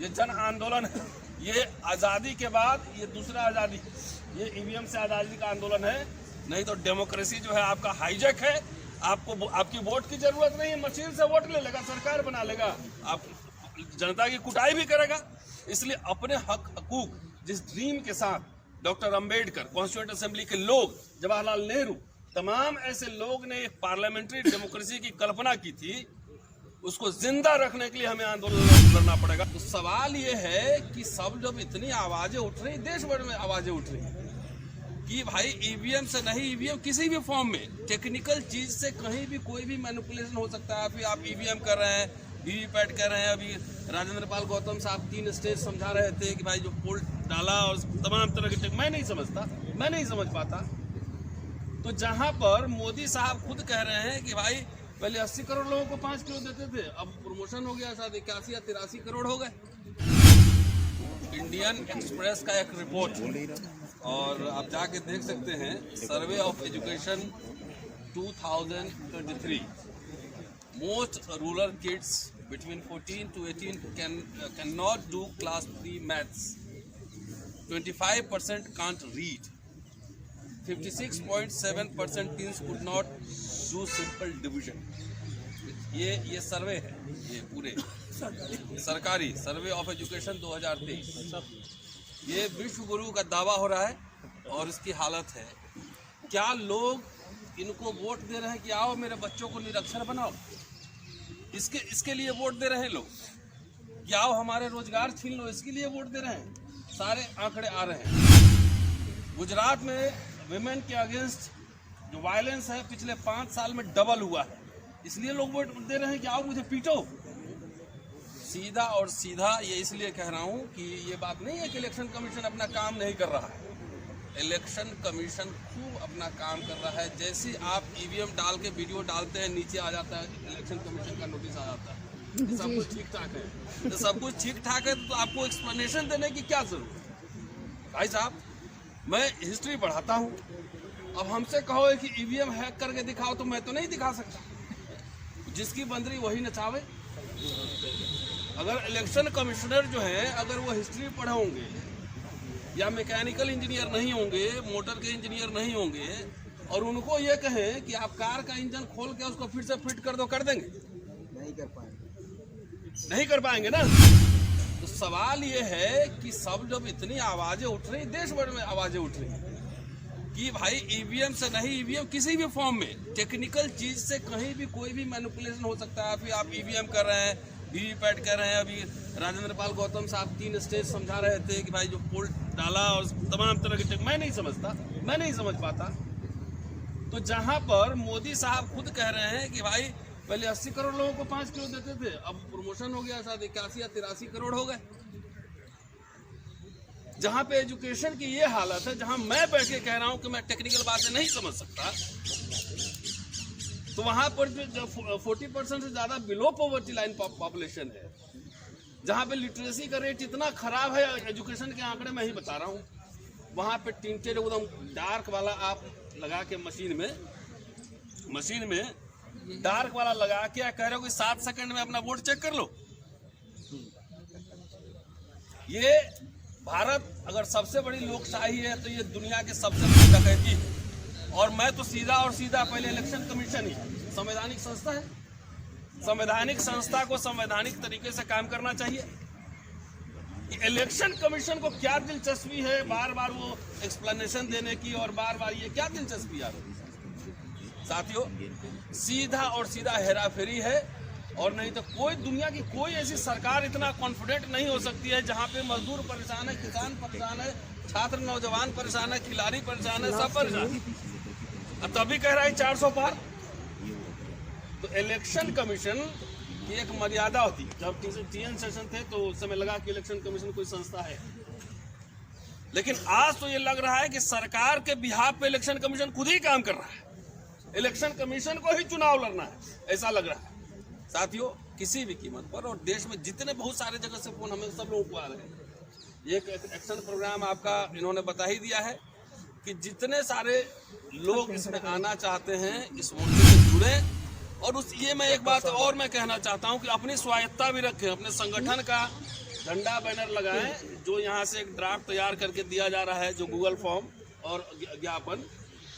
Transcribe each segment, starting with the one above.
ये जन आंदोलन है। ये आज़ादी के बाद ये दूसरा आज़ादी, ये ईवीएम से आज़ादी का आंदोलन है। नहीं तो डेमोक्रेसी जो है आपका हाईजैक है। आपको आपकी वोट की जरूरत नहीं है, मशीन से वोट ले लेगा, सरकार बना लेगा, आप जनता की कुटाई भी करेगा। इसलिए अपने हक हकूक जिस ड्रीम के साथ डॉक्टर अंबेडकर, कॉन्स्टिट्यूएंट असेंबली के लोग, जवाहरलाल नेहरू, तमाम ऐसे लोग ने एक पार्लियामेंट्री डेमोक्रेसी की कल्पना की थी, उसको जिंदा रखने के लिए हमें आंदोलन लड़ना पड़ेगा। तो सवाल ये है कि सब जब इतनी आवाजें उठ रही, देश भर में आवाजें उठ रही कि भाई ईवीएम से नहीं, ईवीएम किसी भी फॉर्म में टेक्निकल चीज से कहीं भी कोई भी मैनिपुलेशन हो सकता है। अभी आप ईवीएम कर रहे हैं, वीवीपैट कर रहे हैं। अभी राजेंद्र पाल गौतम साहब 3 स्टेज समझा रहे थे कि भाई जो पोल डाला और तमाम तरह के मैं नहीं समझता, मैं नहीं समझ पाता। तो जहां पर मोदी साहब खुद कह रहे हैं कि भाई पहले 80 करोड़ लोगों को 5 किलो देते थे, अब प्रमोशन हो गया, शायद 81 या 83 करोड़ हो गए। इंडियन एक्सप्रेस का एक रिपोर्ट और आप जाके देख सकते हैं, survey of education 2023, most rural kids between 14 to 18 cannot do class 3 maths. 25% can't read. 56.7% teens could not do simple division. ये सर्वे है, ये पूरे सरकारी सर्वे ऑफ एजुकेशन 2023। ये विश्व गुरु का दावा हो रहा है और इसकी हालत है। क्या लोग इनको वोट दे रहे हैं कि आओ मेरे बच्चों को निरक्षर बनाओ? इसके लिए वोट दे रहे हैं लोग कि आओ हमारे रोजगार छीन लो, इसके लिए वोट दे रहे हैं। सारे आंकड़े आ रहे हैं। गुजरात में विमेन के अगेंस्ट जो वायलेंस है पिछले 5 साल में डबल हुआ है, इसलिए लोग वोट दे रहे हैं कि आओ मुझे पीटो। सीधा और सीधा ये इसलिए कह रहा हूं कि ये बात नहीं है कि इलेक्शन कमीशन अपना काम नहीं कर रहा है। इलेक्शन कमीशन खूब अपना काम कर रहा है। जैसे आप ईवीएम डाल के वीडियो डालते हैं, नीचे आ जाता है इलेक्शन कमीशन का नोटिस आ जाता है, सब कुछ ठीक ठाक है। तो सब कुछ ठीक ठाक है तो आपको एक्सप्लेनेशन देने की क्या जरूरत? भाई साहब, मैं हिस्ट्री पढ़ाता हूँ, अब हमसे कहो कि ईवीएम हैक करके दिखाओ तो मैं तो नहीं दिखा सकता। जिसकी बंदरी वही नचावे। अगर इलेक्शन कमिश्नर जो है, अगर वो हिस्ट्री पढ़े होंगे या मैकेनिकल इंजीनियर नहीं होंगे, मोटर के इंजीनियर नहीं होंगे, और उनको ये कहें कि आप कार का इंजन खोल के उसको फिर से फिट कर दो, कर देंगे? नहीं कर पाएंगे ना। तो सवाल ये है कि सब जब इतनी आवाजें उठ रही, देश भर में आवाजें उठ रही कि भाई ईवीएम से नहीं, ईवीएम किसी भी फॉर्म में टेक्निकल चीज से कहीं भी कोई भी मैनिपुलेशन हो सकता है। अभी आप ईवीएम कर रहे हैं, वीवीपैट कर रहे हैं। अभी राजेंद्र पाल गौतम साहब 3 स्टेज समझा रहे थे कि भाई जो पोल डाला और तमाम तरह के मैं नहीं समझता, मैं नहीं समझ पाता। तो जहां पर मोदी साहब खुद कह रहे हैं कि भाई पहले 80 करोड़ लोगों को 5 किलो देते थे, अब प्रमोशन हो गया, शायद 81 या 83 करोड़ हो गए। जहां पे एजुकेशन की ये हालत है, जहां मैं बैठ के कह रहा हूं कि मैं टेक्निकल बातें नहीं समझ सकता, तो वहां पर जो 40% से ज्यादा बिलो पॉवर्टी लाइन पॉपुलेशन है, जहां पे लिटरेसी का रेट इतना खराब है, एजुकेशन के आंकड़े मैं ही बता रहा हूं, वहां पे टिंटेड एकदम डार्क वाला आप लगा के मशीन में डार्क वाला लगा के कह रहे हो कि 7 सेकंड में अपना वोट चेक कर लो। ये भारत अगर सबसे बड़ी लोकशाही है तो ये दुनिया के सबसे बड़ी डकैती है। और मैं तो सीधा और सीधा पहले इलेक्शन कमीशन ही संवैधानिक संस्था है, संवैधानिक संस्था को संवैधानिक तरीके से काम करना चाहिए। इलेक्शन कमीशन को क्या दिलचस्पी है बार बार वो एक्सप्लेनेशन देने की, और बार बार ये क्या दिलचस्पी आ रही है? साथियों, सीधा और सीधा हेराफेरी है। और नहीं तो कोई दुनिया की कोई ऐसी सरकार इतना कॉन्फिडेंट नहीं हो सकती है जहां पे मजदूर परेशान है, किसान परेशान है, छात्र नौजवान परेशान है, खिलाड़ी परेशान है, सब परेशान है। तभी कह रहा है 400 पार। तो इलेक्शन कमीशन की एक मर्यादा होती है। जब टीएन सेशन थे तो उस समय लगा कि इलेक्शन कमीशन कोई संस्था है, लेकिन आज तो ये लग रहा है कि सरकार के बिहाफ पे इलेक्शन कमीशन खुद ही काम कर रहा है। इलेक्शन कमीशन को ही चुनाव लड़ना है, ऐसा लग रहा है। साथियों, किसी भी कीमत पर, और देश में जितने बहुत सारे जगह से फोन हमें सब लोगों को आ रहे हैं। एक एक्शन प्रोग्राम आपका इन्होंने बता ही दिया है कि जितने सारे लोग इसमें आना चाहते हैं इस मोर्चे से जुड़े। और ये मैं एक बात और मैं कहना चाहता हूं कि अपनी स्वायत्ता भी रखें, अपने संगठन का झंडा बैनर लगाएं, जो यहाँ से एक ड्राफ्ट तैयार करके दिया जा रहा है, जो गूगल फॉर्म और ज्ञापन,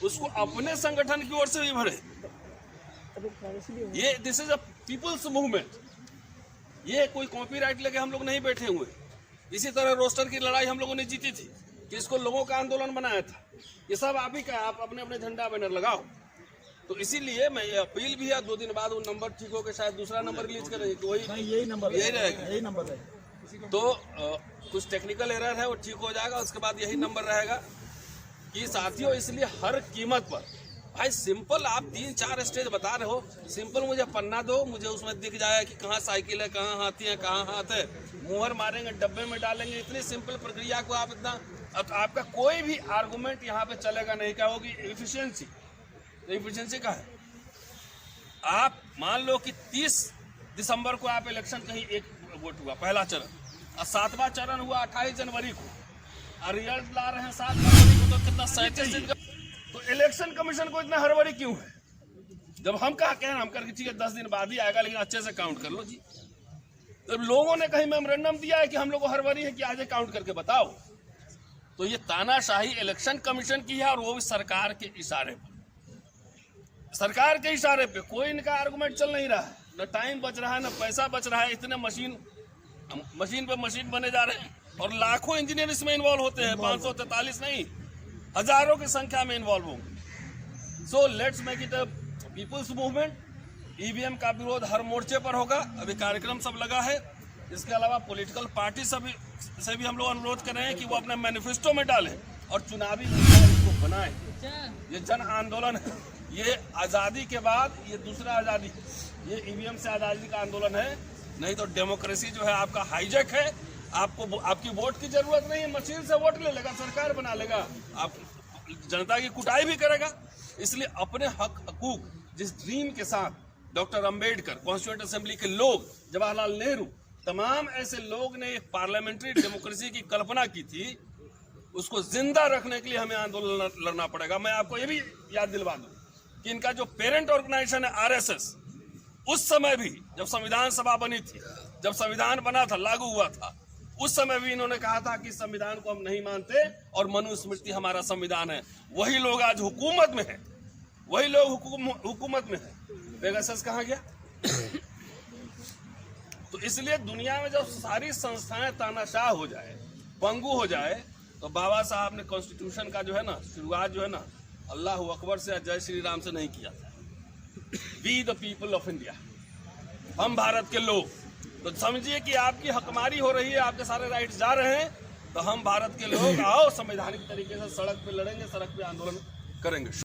उसको अपने संगठन की ओर से भी भरे। ये this is a people's movement. ये कोई कॉपीराइट लेके हम लोग नहीं बैठे हुए। इसी तरह रोस्टर की लड़ाई हम लोगों ने जीती थी, कि इसको लोगों का आंदोलन बनाया था। ये सब आप ही का, आप अपने अपने झंडा बैनर लगाओ। तो इसीलिए मैं ये अपील भी है, 2 दिन बाद वो नंबर ठीक हो के शायद दूसरा नंबर रिलीज करेंगे, तो वही यही नंबर रहेगा। यही नंबर है। तो कुछ टेक्निकल एरर है, वो ठीक हो जाएगा, उसके बाद यही नंबर रहेगा। कि साथियों, इसलिए हर कीमत पर भाई सिंपल आप 3-4 स्टेज बता रहे हो, सिंपल मुझे पन्ना दो, मुझे उसमें दिख जाए कि कहाँ साइकिल है, कहाँ हाथी है, कहाँ हाथ है, मुहर मारेंगे, डब्बे में डालेंगे। इतनी सिंपल प्रक्रिया को आप इतना, आपका कोई भी आर्गुमेंट यहाँ पे चलेगा नहीं। क्या होगी? एफिशिएंसी। तो एफिशिएंसी का है, आप मान लो कि 30 दिसंबर को आप इलेक्शन कहीं एक वोट हुआ, पहला चरण, और 7वां चरण हुआ 28 जनवरी को, और रिजल्ट ला रहे हैं 7 फरवरी को, तो कितना 37 दिन का। तो इलेक्शन कमीशन को इतना हड़बड़ी क्यों है? जब हम कहा कह हम करके ठीक है 10 दिन बाद ही आएगा, लेकिन अच्छे से काउंट कर लो जी। जब लोगों ने कहीं मेमोरेंडम दिया है कि हम लोग को हड़बड़ी है कि आज काउंट करके बताओ, तो ये तानाशाही इलेक्शन कमीशन की है, और वो भी सरकार के इशारे पर। सरकार के इशारे पे कोई इनका आर्गुमेंट चल नहीं रहा है, न टाइम बच रहा है, न पैसा बच रहा है। इतने मशीन पे मशीन बने जा रहे हैं, और लाखों इंजीनियर इसमें इन्वॉल्व होते हैं, 543 नहीं, हजारों की संख्या में इन्वॉल्व होंगे। So let's make it a people's movement. EVM का विरोध हर मोर्चे पर होगा। अभी कार्यक्रम सब लगा है। इसके अलावा पॉलिटिकल पार्टी से भी हम लोग अनुरोध कर रहे हैं कि वो अपने मैनिफेस्टो में डालें और चुनावी इसको बनाएं। ये जन आंदोलन है, ये आज़ादी के बाद ये दूसरा आज़ादी, ये ईवीएम से आज़ादी का आंदोलन है। नहीं तो डेमोक्रेसी जो है आपका हाईजैक है। आपको आपकी वोट की जरूरत नहीं है, मशीन से वोट ले लेगा, सरकार बना लेगा, आप जनता की कुटाई भी करेगा। इसलिए अपने हकूक, जिस ड्रीम के साथ डॉक्टर अंबेडकर, कॉन्स्टिट्यूएंट असेंबली के लोग, जवाहरलाल नेहरू, तमाम ऐसे लोग ने एक पार्लियामेंट्री डेमोक्रेसी की कल्पना की थी, उसको जिंदा रखने के लिए हमें आंदोलन लड़ना पड़ेगा। मैं आपको ये भी याद दिलवा दूं कि इनका जो पेरेंट ऑर्गेनाइजेशन है आरएसएस, उस समय भी जब संविधान सभा बनी थी, जब संविधान बना था, लागू हुआ था, उस समय भी इन्होंने कहा था कि संविधान को हम नहीं मानते और मनुस्मृति हमारा संविधान है। वही लोग आज हुकूमत में है, वही लोग हुकूमत में है। पेगासस कहाँ गया? तो इसलिए दुनिया में जब सारी संस्थाएं तानाशाह हो जाए, पंगु हो जाए, तो बाबा साहब ने कॉन्स्टिट्यूशन का जो है ना शुरुआत जो है ना अल्लाह अकबर से, जय श्री राम से नहीं किया था। We the people of India, हम भारत के लोग। तो समझिए कि आपकी हकमारी हो रही है, आपके सारे राइट्स जा रहे हैं। तो हम भारत के लोग आओ संवैधानिक तरीके से सड़क पे लड़ेंगे, सड़क पे आंदोलन करेंगे।